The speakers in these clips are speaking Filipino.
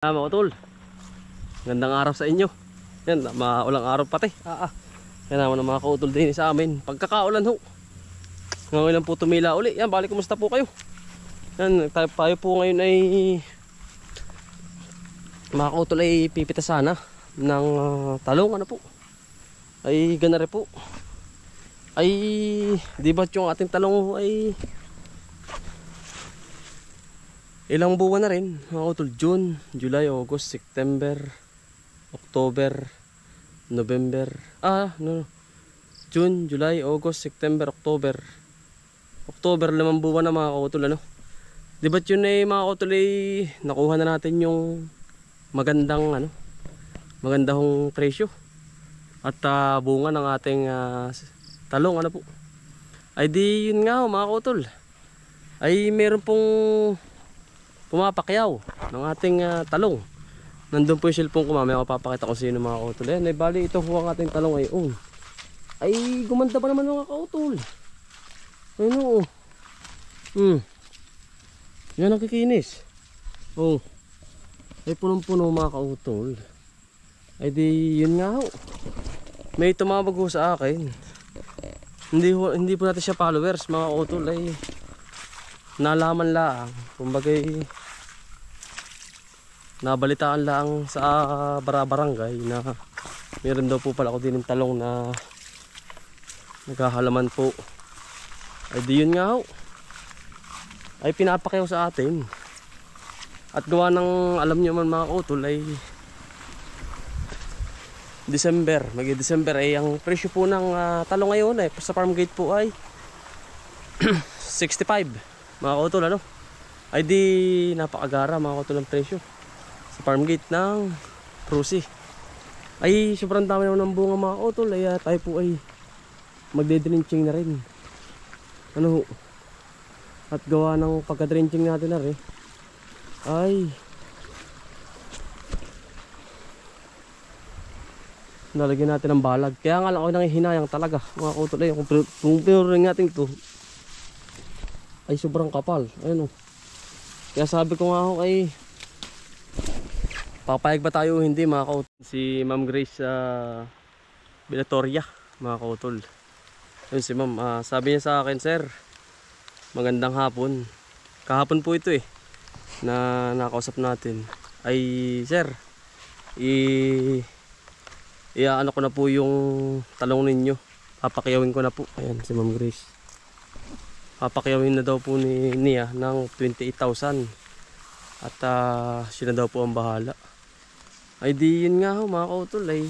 Mga utol, gandang araw sa inyo. Yan, maulang araw pati. Yan naman ang mga kautol din sa amin. Pagkakaulan ho. Ngayon lang po tumila uli. Yan, balik, kumusta po kayo? Yan, tayo po ngayon ay mga kautol ay pipita sana ng talong, ano po. Ay ganare po. Ay di ba yung ating talong ho ay ilang buwan na rin, mga utol. June, July, August, September, October, November. June, July, August, September, October. October, 5 buwan na mga utol, ano. Di ba't yun eh mga utol eh, nakuha na natin yung magandang magandang presyo at bunga ng ating talong, ano po. Ay di yun nga mga utol. Ay meron pong pumapakyaw ng ating talong. Nandun po yung cellphone ko, mamaya papakita ko sino mga kautol. Ayan, ay bali ito po ang ating talong ay ay gumanda pa naman mga kautol. Ayun o. Yan ang kikinis. Ay punong-puno mga kautol. Ay di yun nga ho. May tumawag ho sa akin. Hindi po natin siya followers mga kautol, ay nalaman lang, kumbaga nabalitaan lang sa barangay na meron daw po pala ako din ng talong na naghahalaman po. Ay di yun nga ho, ay pinapakyaw sa atin. At gawa ng alam nyo man mga kautol ay December, December ay ang presyo po ng talong ngayon ay sa farm gate po ay 65 mga kautol, ano. Ay di napakagara mga kautol ng presyo sa farm gate ng Prusi. Ay sobrang dami naman ng bunga mga kautol, ay tayo po ay magde-drenching na rin, ano. At gawa ng pagka-drenching natin na rin ay nalagyan natin ng balag. Kaya nga lang ako nanghihinayang talaga mga kautol, ay kung pinurin natin ito ay sobrang kapal. Ayun o. Kaya sabi ko nga ako ay papayag ba tayo hindi mga kautol. Si Ma'am Grace Bilatoria mga kautol. Ayun si Ma'am, sabi niya sa akin, sir, magandang hapon. Kahapon po ito na nakausap natin. Ay sir, ano ko na po yung talong ninyo. Papakyawin ko na po. Ayan si Ma'am Grace. Papakyawin na daw po niya ng 28,000 at siya na daw po ang bahala. Ay di yun nga ho mga kautol, ay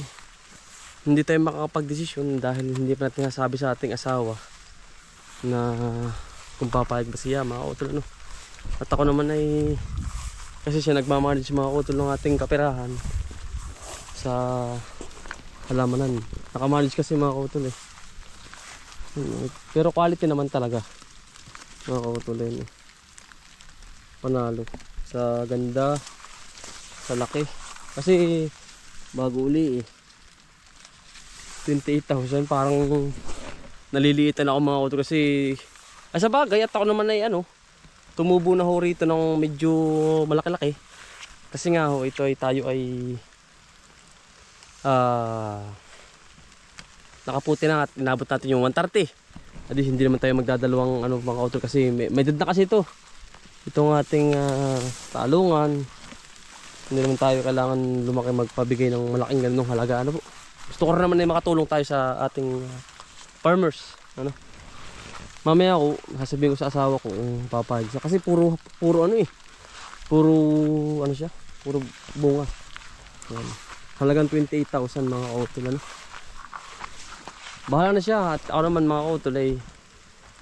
hindi tayo makakapag-desisyon dahil hindi pa natin nasabi sa ating asawa na kung papayag ba siya mga kautol, ano. At ako naman ay kasi siya nagmamanage mga kautol ng ating kaperahan sa halamanan. Nakamanage kasi mga kautol pero quality naman talaga mga kautuloy, panalo sa ganda, sa laki. Kasi bago uli 28,000 parang naliliitan ako mga kautuloy kasi sa bagay at ako naman ay tumubo na ho rito ng medyo malaki-laki. Kasi nga ho ito ay tayo ay nakaputi na at inabot natin yung 130. Adi hindi naman tayo magdadalawang mga kautol kasi may edad na kasi itong ating talungan. Hindi naman tayo kailangan lumaki magpabigay ng malaking ganung halaga, ano po. Gusto ko rin naman ay makatulong tayo sa ating farmers, ano. Mamaya ako sasabihin ko sa asawa ko kung papayag siya kasi puro puro siya, puro bunga. Yan. Halagang 28,000 mga kautol, ano. Bahala na siya at ako naman mga kautol ay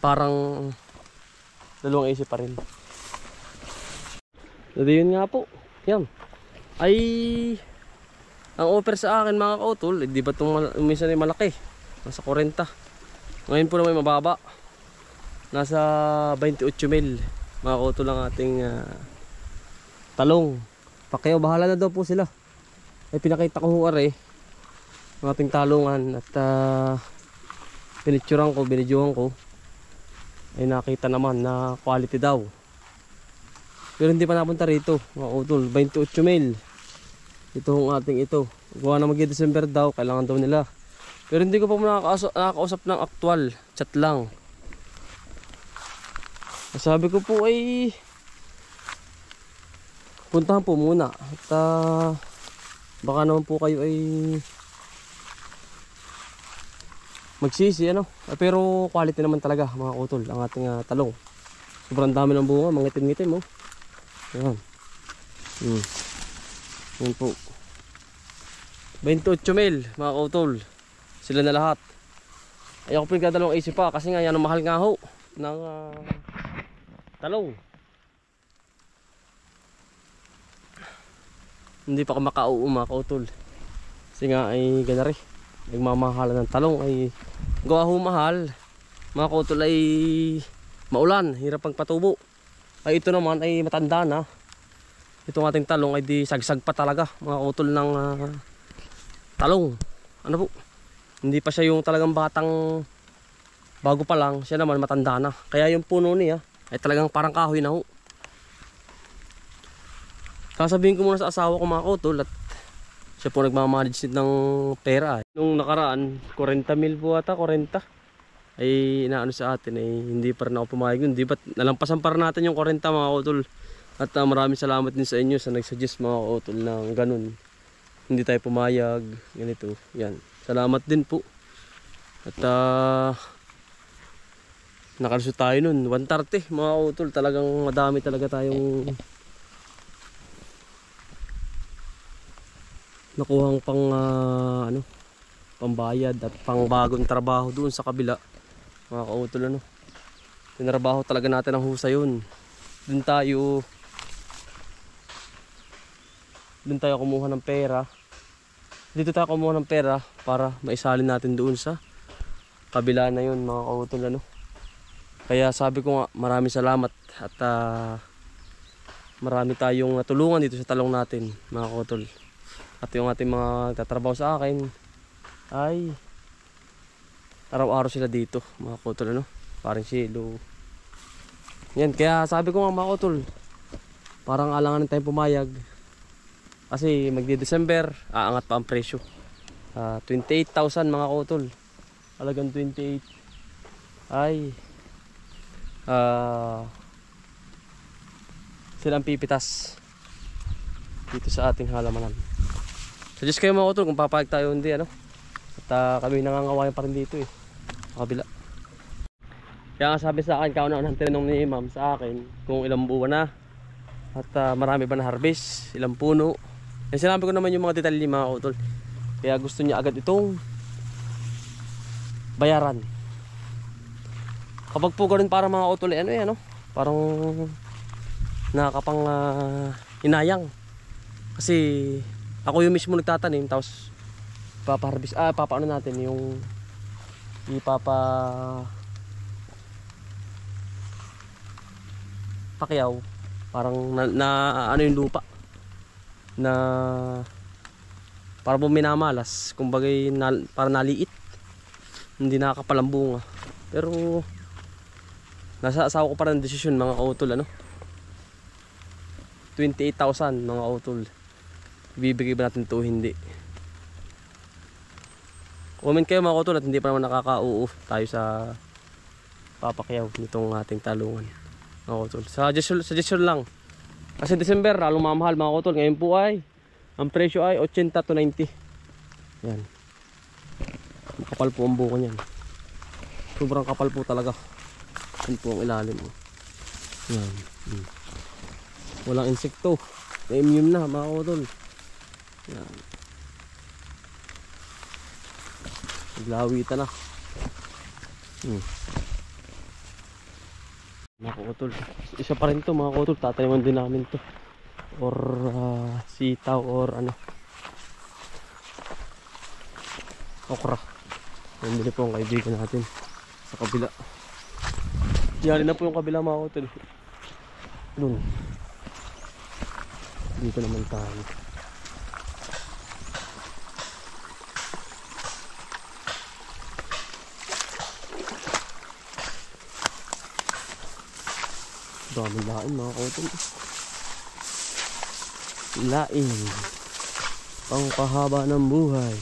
parang dalawang isip pa rin. So yun nga po. Yan. Ay ang offer sa akin mga kautol, di ba itong minsan ay malaki? Nasa 40. Ngayon po na may mababa. Nasa 28,000 mga kautol ang ating talong. Pakyaw, bahala na daw po sila. Ay pinakita ko ang ating talungan at pinitsuran ko, binidyohan ko, ay nakita naman na quality daw. Pero hindi pa napunta rito, mga utol. 28 mil. Ito ang ating ito. Gawa na mag-December daw, kailangan daw nila. Pero hindi ko pa nakakausap ng aktual. Chat lang. Sabi ko po ay puntahan po muna. At baka naman po kayo ay magsisi ano. Pero quality naman talaga mga utol ang ating talong. Sobrang dami ng bunga, mangitim-ngitim oh. Ayan. Yan po. 28 mil mga utol. Sila na lahat. Ayoko po yung dadalawang AC pa kasi nga yan ang mahal nga ho ng talong. Hindi pa ako makauo mga kautol. Kasi nga ay ganari. Nagmamahalan ng talong ay gawa ho mahal. Mga kautol ay maulan, hirap pang patubo. Ay ito naman ay matanda na. Itong ating talong ay di sagsag pa talaga mga kautol ng talong. Ano po? Hindi pa siya yung talagang batang bago pa lang. Siya naman matanda na. Kaya yung puno niya ay talagang parang kahoy na ho. Sasabihin ko muna sa asawa ko mga kautol at siya po nagmamanage ng pera. Nung nakaraan 40 mil po ata, 40 ay inaano sa atin ay hindi pa rin ako pumayag yun. Di ba nalampasan pa rin natin yung 40 mga kautol. At maraming salamat din sa inyo sa nagsuggest mga kautol ng ganun. Hindi tayo pumayag, ganito. Yan. Salamat din po. At nakalusot tayo nun 130 mga kautol. Talagang madami talaga tayong nakuhang pang pambayad at pang bagong trabaho doon sa kabila. Mga kautol ano. Tinrabaho talaga natin ang husay yun. Doon tayo kumuha ng pera. Dito tayo kumuha ng pera para maisalin natin doon sa kabila na yun mga kautol ano. Kaya sabi ko nga maraming salamat at marami tayong natulungan dito sa talong natin mga kautol. At yung ating mga tatrabaho sa akin ay araw-araw sila dito mga kautol ano. Parang silo. Yan kaya sabi ko nga mga kautol parang alangan tayong pumayag. Kasi magdi-December aangat pa ang presyo. 28,000 mga kautol. Halagang 28 ay silang pipitas dito sa ating halamanan. Suggest kayo mga kautol kung papayag tayo hindi ano. At kami nangangawayan pa rin dito eh. Sa kabila. Kaya nga sabi sa akin, kauna-unang tinanong ni Ma'am sa akin kung ilang buwan na. At marami ba na harvest, ilang puno. Eh sinabi ko naman yung mga detalye mga kautol. Kaya gusto niya agad itong bayaran. Kapag po ganun para mga kautol ano yan no? Parang nakakapang inayang. Kasi ako yung mismo nagtatanim tapos papaharvest papaano natin yung pakyaw parang na ano yung lupa na para po minamalas kumbaga para naliit hindi nakakapalambunga pero nasa asawa ko pa rin desisyon mga kautol ano 28,000 mga kautol ibibigay ba natin ito hindi. Comment kayo mga kautol at hindi pa naman nakakauuf tayo sa papakyaw nitong ating talungan mga kautol. Suggestion lang. Kasi December lalong mamahal mga kautol. Ngayon po ay ang presyo ay 80 to 90. Yan. Kapal po ang buko niyan. Sobrang kapal po talaga. Yan po ang ilalim. Yan. Walang insekto. Immune na mga kautol. Yan. Naglawitan na. Mga kautol. Isa pa rin to mga kautol. Tataniman din namin to. Or sitaw or ano. Okra. Nandito po ang kaibigan natin. Sa kabila. Yari na po yung kabila mga kautol. Doon. Dito naman tayo. Daming lain mga kautol. laing pangpahaba ng buhay.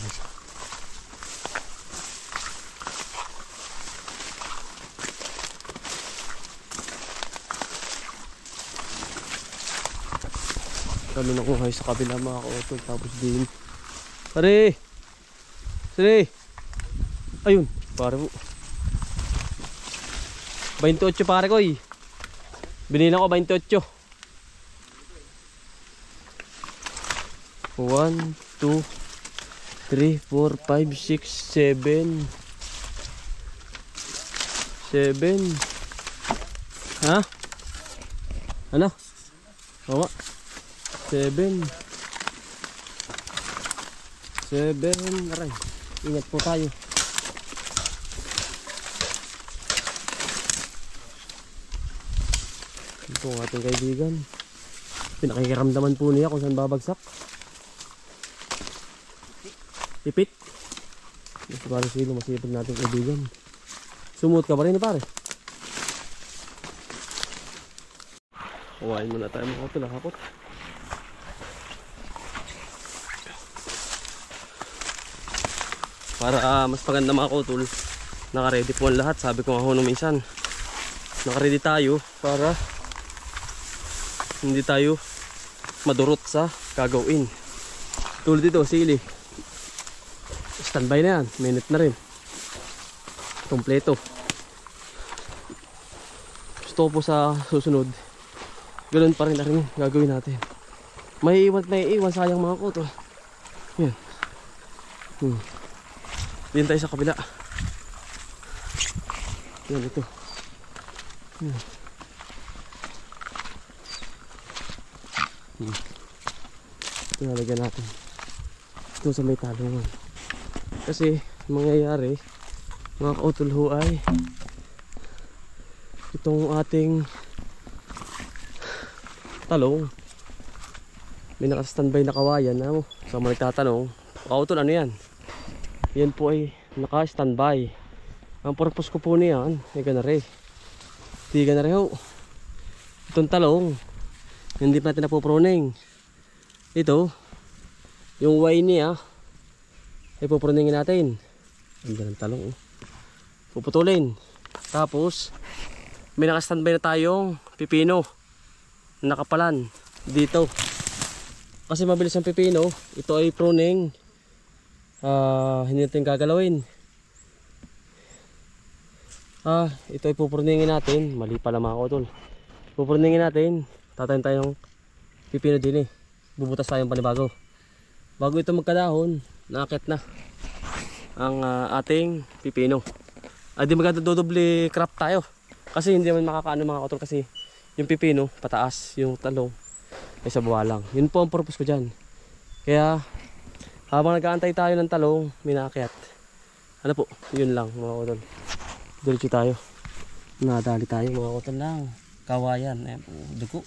Kami nakuhay sa kabila mga kautol. Tapos din pare, sire, ayun pare po 28 pare ko eh. Binilang ko 28. 1, 2, 3, 4, 5, 6, 7. 7. Ha? Ano? Oo. 7. 7. Aray. Ingat po tayo. Ito ang ating kaibigan. Pinakikiramdaman po niya kung saan babagsak. Ipit. Mas parang silo masipag natin kaibigan. Sumuot ka pa rin pare. Kuhain muna tayo mga utol. Nakakot. Para mas maganda mga utol. Naka-ready po ang lahat. Sabi ko nga ho nung minsan. Naka-ready tayo para hindi tayo madurot sa gagawin. Tulad dito, sili. Standby na yan. Minute na rin. Kompleto. Gusto ko po sa susunod. Ganun pa rin na rin gagawin natin. May iwan. Sayang mga kuto. Yan. Din tayo sa kabila. Yan ito. Yan. Ito nalagyan natin. Ito sa may talungan. Kasi mangyayari mga kautol ho ay itong ating talong may naka-standby na kawayan na sa mga nagtatanong, kautol ano yan? Yan po ay naka-standby. Ang purpose ko po niyan ay ganare. Di ganare ho. Itong talong hindi pa natin napupruning. Ito yung Y niya ay puproningin natin. Ang ganang talong puputulin. Tapos may naka-standby na tayong pipino nakapalan dito. Kasi mabilis ang pipino. Ito ay pruning. Hindi natin gagalawin. Ito ay puproningin natin. Mali pala mga kautol. Puproningin natin. Tatayin tayong pipino din eh. Bubutas tayong panibago. Bago ito magkadahon, naakit na ang ating pipino. Di magdodobli crop tayo. Kasi hindi naman makakaano mga kautol. Kasi yung pipino pataas, yung talong ay sa baba lang. Yun po ang purpose ko dyan. Kaya habang nag-aantay tayo ng talong, minaakyat. Ano po, yun lang mga kautol. Diretso tayo. Nadali tayo mga kautol lang. Kawayan, dugo.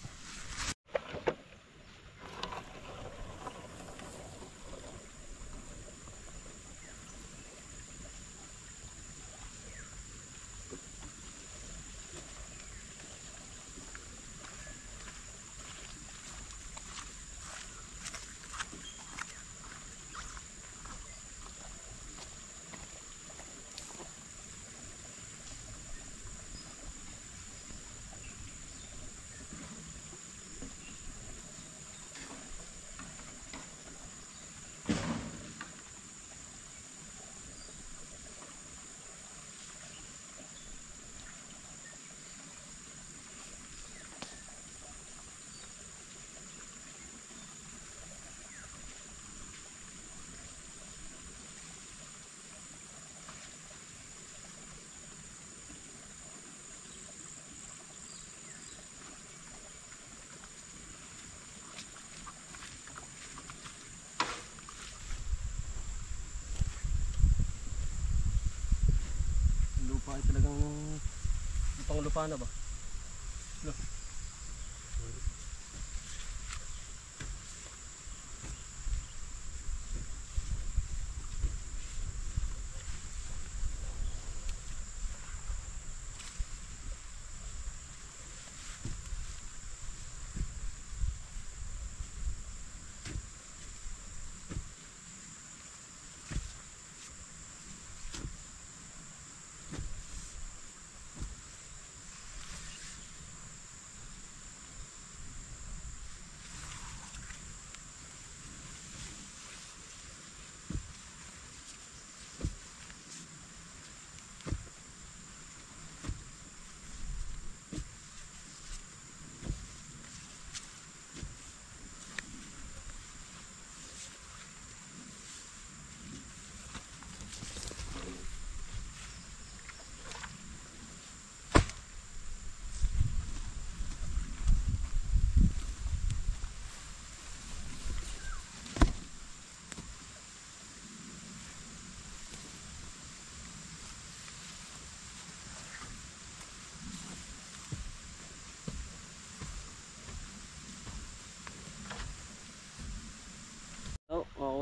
Lupa ay talagang pang lupa na ba? Look.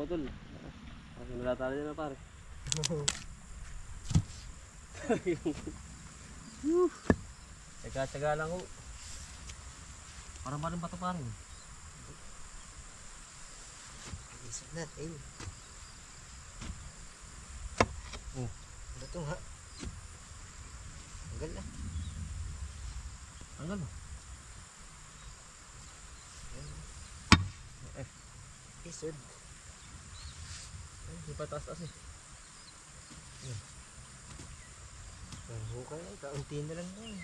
utol. Parang nalatala niya na pare. Tsaga-tsaga lang ho. Parang ba rin bato pare? Isip natin. Oh. Ano ito ha? Tanggal na. Ano? Isod. Hindi pa taas-taas eh. Ang hukay ay kaunti na lang yan.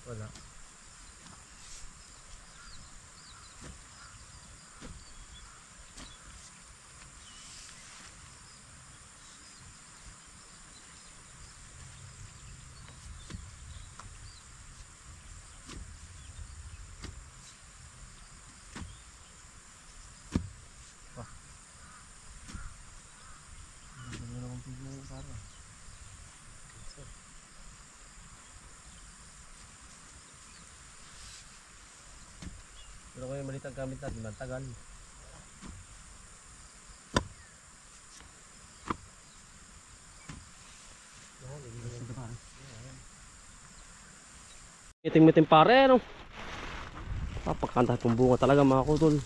Wala. Pero kung yung maliit ang gamit natin, mantagal. Iting-miting pare, no? Papakanta itong bunga talaga mga kutol.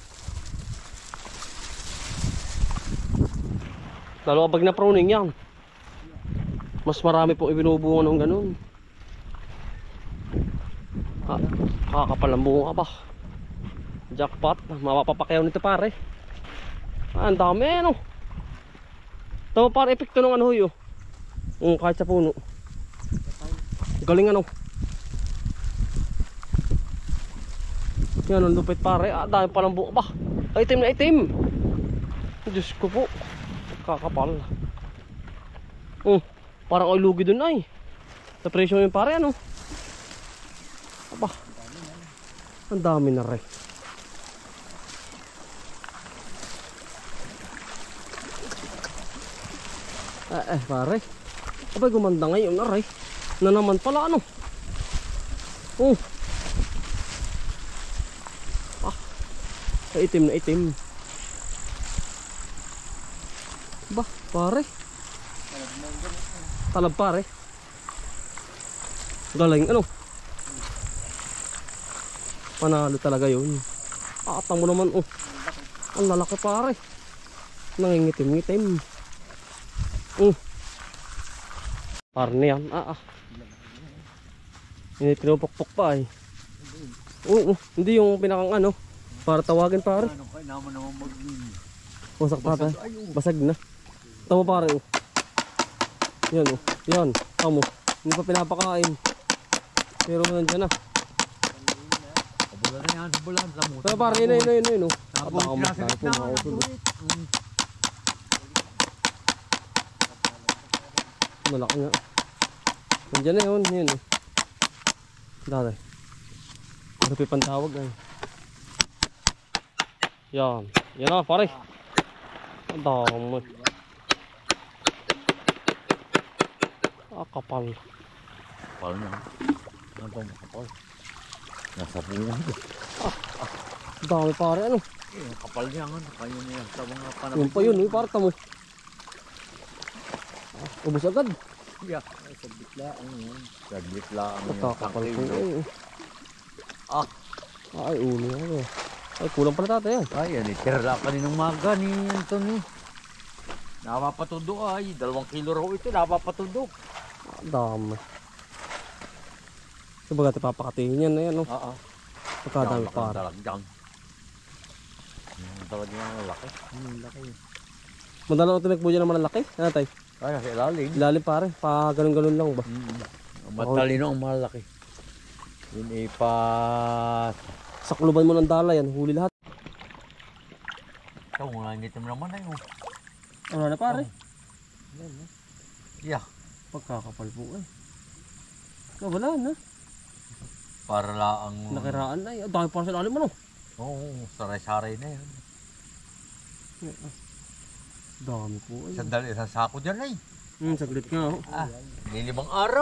Lalo kapag na-pruning yan, mas marami pong ibinubunga ng ganun. Kakapal ang bunga ba? Jackpot, mapapapakyaw nito pare. Ang dami no. Tama pare, epekto ng ano yo. Kahit sa puno. Galing ano. Yan ang lupit pare. Dami palang buka ba. Itim na itim. Diyos ko po. Kakapal. Parang ay lugi dun ay. Sa presyo yung pare ano. Aba. Ang dami na rin. Pare. Abay gumanda ngayon na rin. Na naman pala ano. Itim na itim. Ba, pare. Talab pare. Galing ano. Panalo talaga yun. Atang mo naman ang lalaki pare. Nangingitim-ngitim. Parang na yan. Hindi pinupukpok pa eh. Hindi yung pinakang ano. Para tawagin pare. Ano kaya naman mag-mini. Wasak pa tayo. Basag na. Tama pare Yan Yan. Tamo. Hindi pa pinapakain. Pero nandiyan na. Bulan na yan. Bulan. Tama pare. Yun. Tapos sinasalit na. Malaki nga. Nandiyan na yun. Dati. Ano pa pantawag ay. Yan na pare. Ang dami. Kapal. Kapal na. Ano ba kapal? Nasa bunga. Ang dami pare ano. Kapal niya nga. Kaya niya sa mga panapin. Yun pa yun. Pare tamo. Ubus agad. Yeah. Saglit lang yun. Saglit lang yun. Kakapal po yun. Ay ulo ako. Ay kulang pala tatay yan. Ay yan tira kaninang maga ni Anthony. Napapatundo ay 2 kilo raw ito. Napapatundo. Dami. So baga ito papakatingin yan na yan. Pagkadami pare. Talagang malaki. Malaki. Madalang ito nagpo dyan naman ang laki. Ano tay? Ay nasa ilalim. Ilalim pare. Pa ganun-ganun lang ba? Matalino ang malaki. Yun Sakluban mo ng dala yan. Huli lahat. Ikaw nga ngitim naman ay. Ano na pare? Yeah. Pagkakapal po eh. Wala na. Para lang Nakiraan na eh. Dahil para sa ilalim ano? Oo, saray-saray na yan. Dami po eh. Isang sako dyan ay. Saglit nga. Nilibang araw.